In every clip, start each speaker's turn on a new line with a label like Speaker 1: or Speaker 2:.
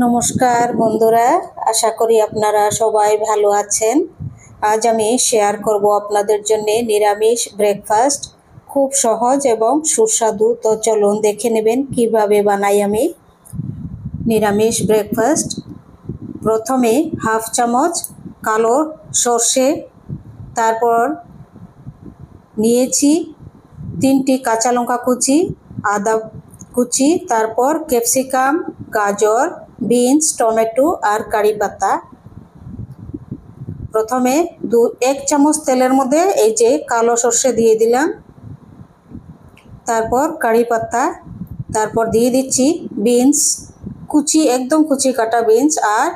Speaker 1: নমস্কার বন্ধুরা, আশা করি আপনারা সবাই ভালো আছেন। আজ আমি শেয়ার করব আপনাদের জন্য নিরামিষ ব্রেকফাস্ট, খুব সহজ এবং সুস্বাদু। তো চলুন দেখে নেবেন কিভাবে বানাই আমি নিরামিষ ব্রেকফাস্ট। প্রথমে হাফ চামচ কালো সর্ষে, তারপর নিয়েছি 3টি কাঁচা লঙ্কা কুচি, আদা কুচি, তারপর ক্যাপসিকাম, গাজর, বিনস, টমেটো আর কারি পাতা। প্রথমে 1 চামচ তেলের মধ্যে এই যে কালো সর্ষে দিয়ে দিলাম, তারপর কারি পাতা, তারপর দিয়ে দিচ্ছি বিনস কুচি, একদম কুচি কাটা বিনস, আর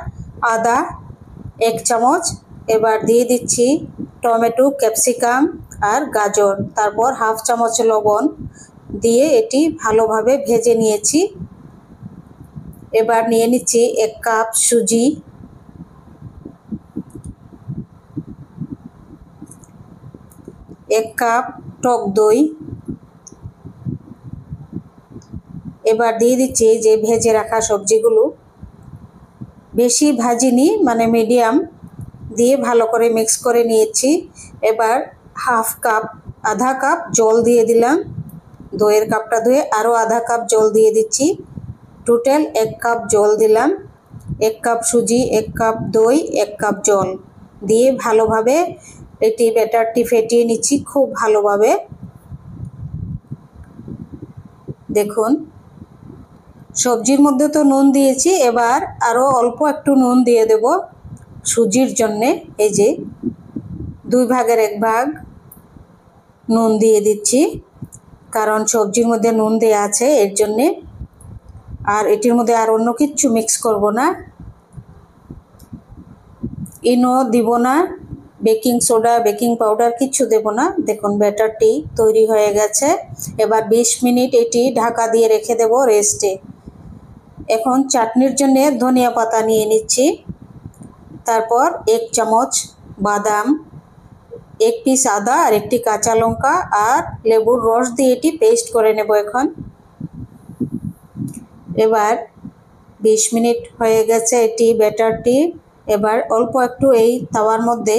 Speaker 1: আদা 1 চামচ। এবার দিয়ে দিচ্ছি টমেটো, ক্যাপসিকাম আর গাজর, তারপর হাফ চামচ লবণ দিয়ে এটি ভালোভাবে ভেজে নিয়েছি। এবার নিয়ে নিচ্ছি 1 কাপ সুজি, 1 কাপ টক দই। এবার দিয়ে দিচ্ছি যে ভেজে রাখা সবজিগুলো, বেশি ভাজিনি, মানে মিডিয়াম দিয়ে ভালো করে মিক্স করে নিয়েছি। এবার আধা কাপ জল দিয়ে দিলাম, দইয়ের কাপটা ধুয়ে আরও আধা কাপ জল দিয়ে দিচ্ছি। টোটাল 1 কাপ জল দিলাম। 1 কাপ সুজি, 1 কাপ দই, 1 কাপ জল দিয়ে ভালোভাবে এটি ব্যাটারটি ফেটিয়ে নিচ্ছি খুব ভালোভাবে। দেখুন সবজির মধ্যে তো নুন দিয়েছি, এবার আরও অল্প একটু নুন দিয়ে দেব সুজির জন্যে। এই যে 2 ভাগের 1 ভাগ নুন দিয়ে দিচ্ছি, কারণ সবজির মধ্যে নুন দেওয়া আছে এর জন্যে। আর এটির মধ্যে আর অন্য কিচ্ছু মিক্স করব না, ইনো দিব না, বেকিং সোডা, বেকিং পাউডার কিচ্ছু দেব না। দেখুন ব্যাটারটি তৈরি হয়ে গেছে। এবার 20 মিনিট এটি ঢাকা দিয়ে রেখে দেব রেস্টে। এখন চাটনির জন্য ধনিয়া পাতা নিয়ে নিচ্ছি, তারপর 1 চামচ বাদাম, 1 পিস আদা আর 1টি কাঁচা লঙ্কা আর লেবুর রস দিয়ে এটি পেস্ট করে নেব এখন। এবার 20 মিনিট হয়ে গেছে এটি ব্যাটারটি। এবার অল্প একটু এই তাওয়ার মধ্যে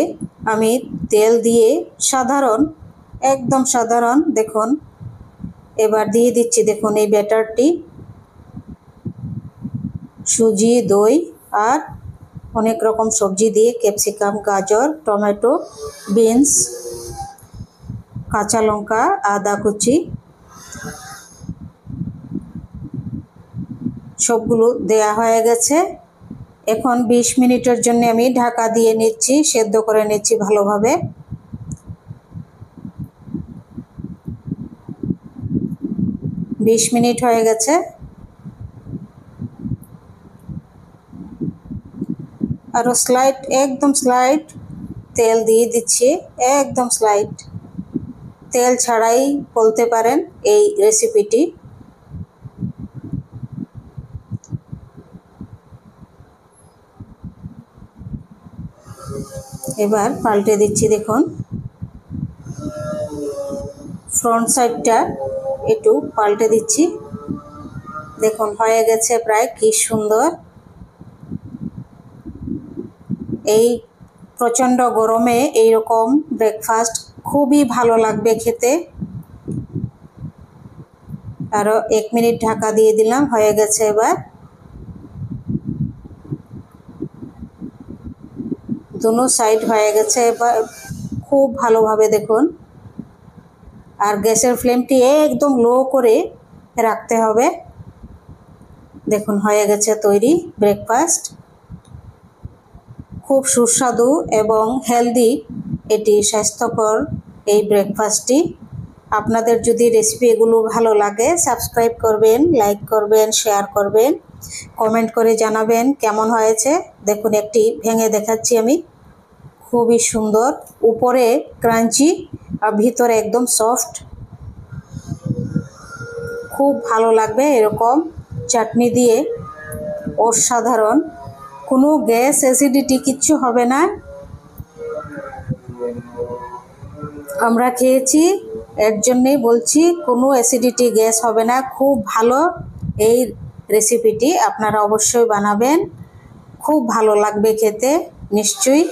Speaker 1: আমি তেল দিয়ে একদম সাধারণ দেখুন, এবার দিয়ে দিচ্ছি দেখুন এই ব্যাটারটি, সুজি, দই আর অনেক রকম সবজি দিয়ে, ক্যাপসিকাম, গাজর, টমেটো, বিনস, কাঁচা লঙ্কা, আদা কুচি, সবগুলো দেয়া হয়ে গেছে। এখন 20 মিনিটের জন্য আমি ঢাকা দিয়ে নিচ্ছি, সেদ্ধ করে নিচ্ছি ভালোভাবে। বিশ মিনিট হয়ে গেছে। আরও একদম স্লাইড তেল দিয়ে দিচ্ছি, একদম স্লাইড তেল ছাড়াই বলতে পারেন এই রেসিপিটি। এবার পাল্টে দিচ্ছি, দেখুন ফ্রন্ট সাইডটা একটু পাল্টে দিচ্ছি। দেখুন হয়ে গেছে প্রায়, কি সুন্দর। এই প্রচণ্ড গরমে এইরকম ব্রেকফাস্ট খুবই ভালো লাগবে খেতে। আরও 1 মিনিট ঢাকা দিয়ে দিলাম, হয়ে গেছে। এবার দুনো সাইড হয়ে গেছে, এবার খুব ভালোভাবে দেখুন। আর গ্যাসের ফ্লেমটি একদম লো করে রাখতে হবে। দেখুন হয়ে গেছে তৈরি ব্রেকফাস্ট, খুব সুস্বাদু এবং হেলদি, এটি স্বাস্থ্যকর এই ব্রেকফাস্টটি। আপনাদের যদি রেসিপি এগুলো ভালো লাগে, সাবস্ক্রাইব করবেন, লাইক করবেন, শেয়ার করবেন, কমেন্ট করে জানাবেন কেমন হয়েছে। দেখুন একটি ভেঙে দেখাচ্ছি আমি, খুবই সুন্দর, উপরে ক্রাঞ্চি আর ভিতরে একদম সফট। খুব ভালো লাগবে এরকম চাটনি দিয়ে, অসাধারণ। কোনো গ্যাস, অ্যাসিডিটি কিচ্ছু হবে না। আমরা খেয়েছি, এর জন্যেই বলছি কোনো অ্যাসিডিটি, গ্যাস হবে না। খুব ভালো এই রেসিপিটি আপনারা অবশ্যই বানাবেন, খুব ভালো লাগবে খেতে নিশ্চয়ই।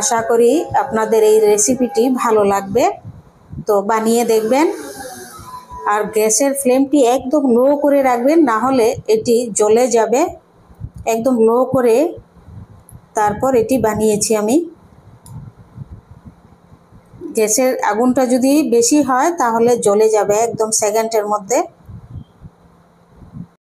Speaker 1: আশা করি আপনাদের এই রেসিপিটি ভালো লাগবে, তো বানিয়ে দেখবেন। আর গ্যাসের ফ্লেমটি একদম লো করে রাখবেন, না হলে এটি জ্বলে যাবে। একদম লো করে তারপর এটি বানিয়েছি আমি। গ্যাসের আগুনটা যদি বেশি হয় তাহলে জ্বলে যাবে একদম সেকেন্ডের মধ্যে।